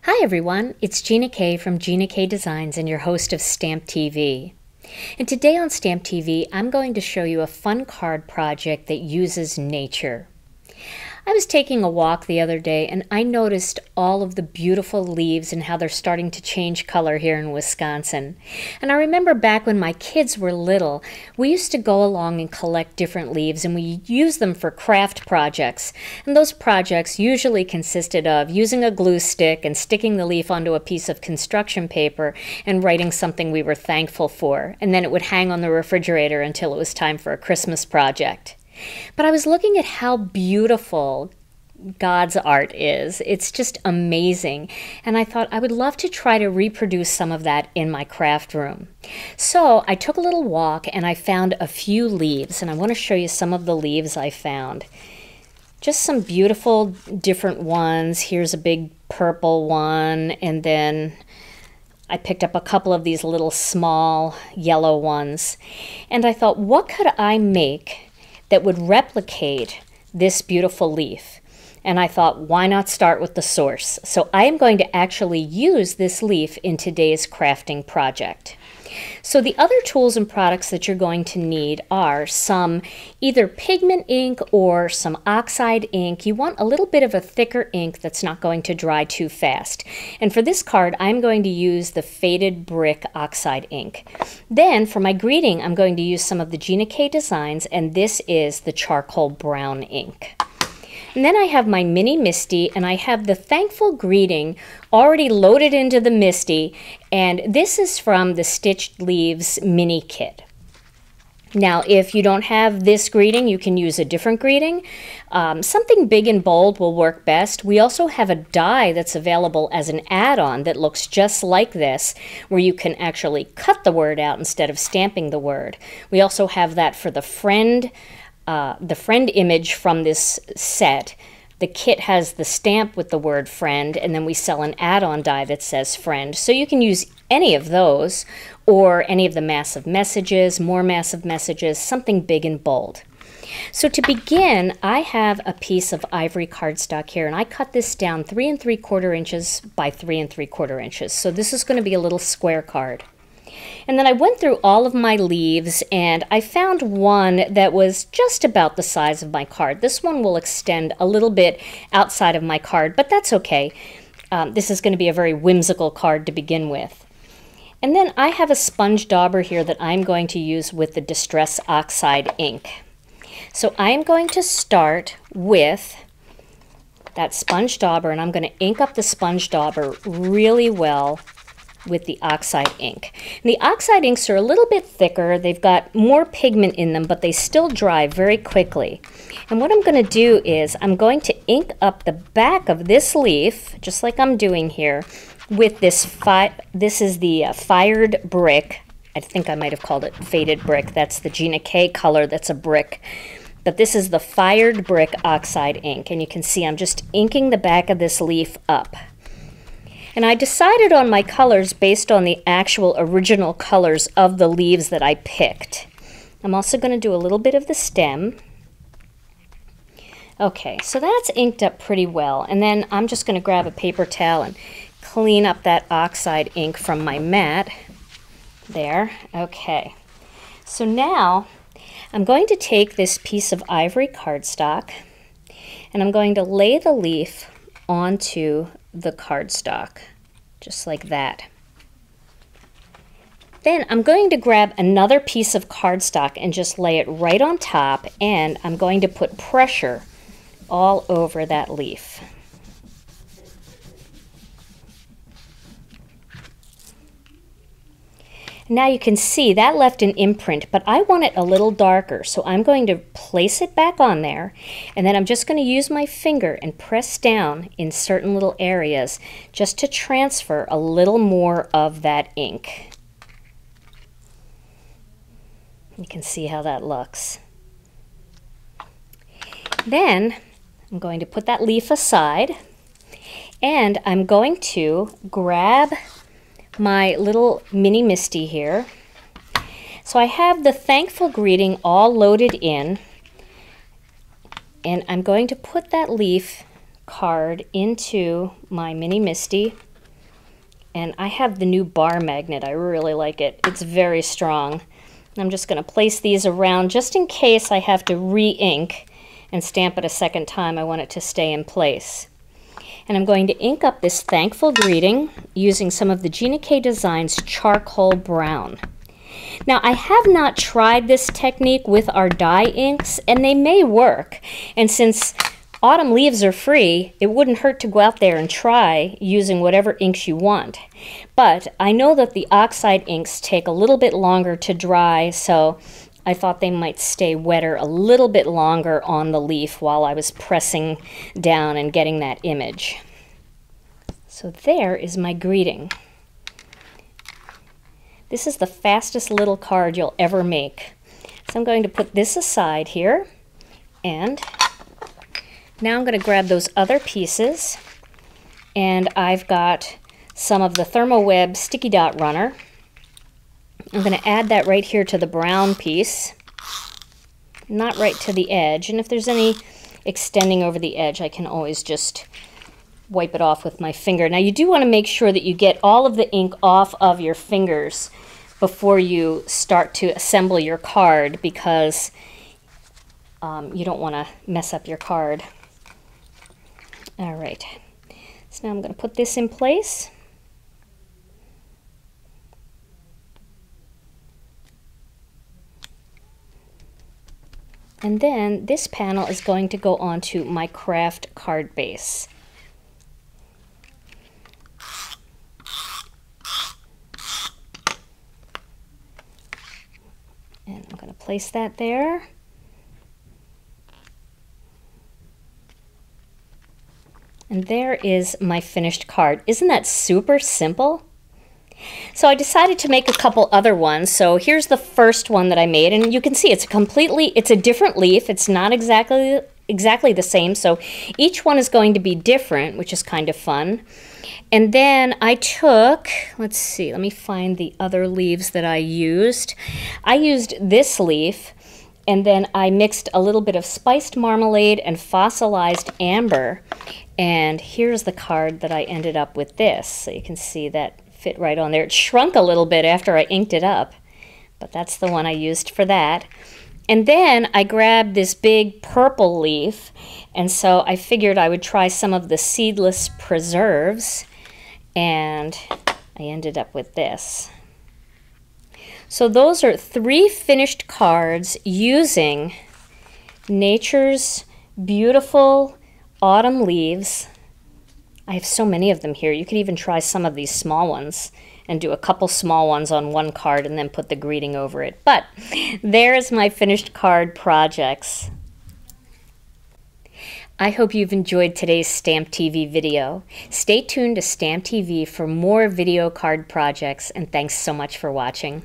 Hi everyone, it's Gina K from Gina K Designs and your host of Stamp TV. And today on Stamp TV, I'm going to show you a fun card project that uses nature. I was taking a walk the other day and I noticed all of the beautiful leaves and how they're starting to change color here in Wisconsin. And I remember back when my kids were little, we used to go along and collect different leaves and we used them for craft projects. And those projects usually consisted of using a glue stick and sticking the leaf onto a piece of construction paper and writing something we were thankful for. And then it would hang on the refrigerator until it was time for a Christmas project. But I was looking at how beautiful God's art is. It's just amazing. And I thought I would love to try to reproduce some of that in my craft room. So I took a little walk and I found a few leaves. And I want to show you some of the leaves I found. Just some beautiful different ones. Here's a big purple one. And then I picked up a couple of these little small yellow ones. And I thought, what could I make that would replicate this beautiful leaf? And I thought, why not start with the source? So I am going to actually use this leaf in today's crafting project. So the other tools and products that you're going to need are some either pigment ink or some Oxide ink. You want a little bit of a thicker ink that's not going to dry too fast. And for this card, I'm going to use the Faded Brick Oxide ink. Then for my greeting, I'm going to use some of the Gina K Designs, and this is the Charcoal Brown ink. And then I have my mini Misti, and I have the Thankful Greeting already loaded into the Misti, and this is from the Stitched Leaves mini kit. Now, if you don't have this greeting, you can use a different greeting. Something big and bold will work best. We also have a die that's available as an add-on that looks just like this, where you can actually cut the word out instead of stamping the word. We also have that for the friend image from this set. The kit has the stamp with the word friend, and then we sell an add-on die that says friend. So you can use any of those or any of the massive messages, more massive messages, something big and bold. So to begin, I have a piece of ivory cardstock here, and I cut this down 3 3/4 inches by 3 3/4 inches. So this is going to be a little square card. And then I went through all of my leaves and I found one that was just about the size of my card. This one will extend a little bit outside of my card, but that's okay. This is going to be a very whimsical card to begin with. And then I have a sponge dauber here that I'm going to use with the Distress Oxide ink. So I'm going to start with that sponge dauber, and I'm going to ink up the sponge dauber really well with the Oxide ink. And the Oxide inks are a little bit thicker. They've got more pigment in them, but they still dry very quickly. And what I'm going to do is I'm going to ink up the back of this leaf, just like I'm doing here, with this is the Fired Brick. I think I might have called it Faded Brick. That's the Gina K color that's a brick. But this is the Fired Brick Oxide ink. And you can see I'm just inking the back of this leaf up. And I decided on my colors based on the actual original colors of the leaves that I picked. I'm also going to do a little bit of the stem. Okay, so that's inked up pretty well. And then I'm just going to grab a paper towel and clean up that Oxide ink from my mat. There, okay. So now I'm going to take this piece of ivory cardstock and I'm going to lay the leaf onto the cardstock, just like that. Then I'm going to grab another piece of cardstock and just lay it right on top, and I'm going to put pressure all over that leaf. Now you can see that left an imprint, but I want it a little darker, so I'm going to place it back on there, and then I'm just going to use my finger and press down in certain little areas just to transfer a little more of that ink. You can see how that looks. Then I'm going to put that leaf aside, and I'm going to grab my little mini Misti here. So I have the Thankful Greeting all loaded in, and I'm going to put that leaf card into my mini Misti. And I have the new bar magnet. I really like it. It's very strong. I'm just going to place these around just in case I have to re-ink and stamp it a second time. I want it to stay in place. And I'm going to ink up this thankful greeting using some of the Gina K Designs charcoal brown. Now, I have not tried this technique with our dye inks, and they may work. And since autumn leaves are free, it wouldn't hurt to go out there and try using whatever inks you want. But I know that the Oxide inks take a little bit longer to dry, so I thought they might stay wetter a little bit longer on the leaf while I was pressing down and getting that image. So there is my greeting. This is the fastest little card you'll ever make. So I'm going to put this aside here, and now I'm going to grab those other pieces, and I've got some of the ThermoWeb Sticky Dot Runner. I'm going to add that right here to the brown piece, not right to the edge. And if there's any extending over the edge, I can always just wipe it off with my finger. Now, you do want to make sure that you get all of the ink off of your fingers before you start to assemble your card, because you don't want to mess up your card. All right, so now I'm going to put this in place. And then this panel is going to go onto my Kraft Card Base. And I'm going to place that there. And there is my finished card. Isn't that super simple? So I decided to make a couple other ones. So here's the first one that I made, and you can see it's a different leaf. It's not exactly the same, so each one is going to be different, which is kind of fun. And then I took, let's see, let me find the other leaves that I used. I used this leaf, and then I mixed a little bit of spiced marmalade and fossilized amber. And here's the card that I ended up with this. So you can see that fit right on there. It shrunk a little bit after I inked it up, but that's the one I used for that. And then I grabbed this big purple leaf, and so I figured I would try some of the Seedless preserves, and I ended up with this. So those are 3 finished cards using nature's beautiful autumn leaves. I have so many of them here. You could even try some of these small ones and do a couple small ones on one card and then put the greeting over it. But there's my finished card projects. I hope you've enjoyed today's Stamp TV video. Stay tuned to Stamp TV for more video card projects, and thanks so much for watching.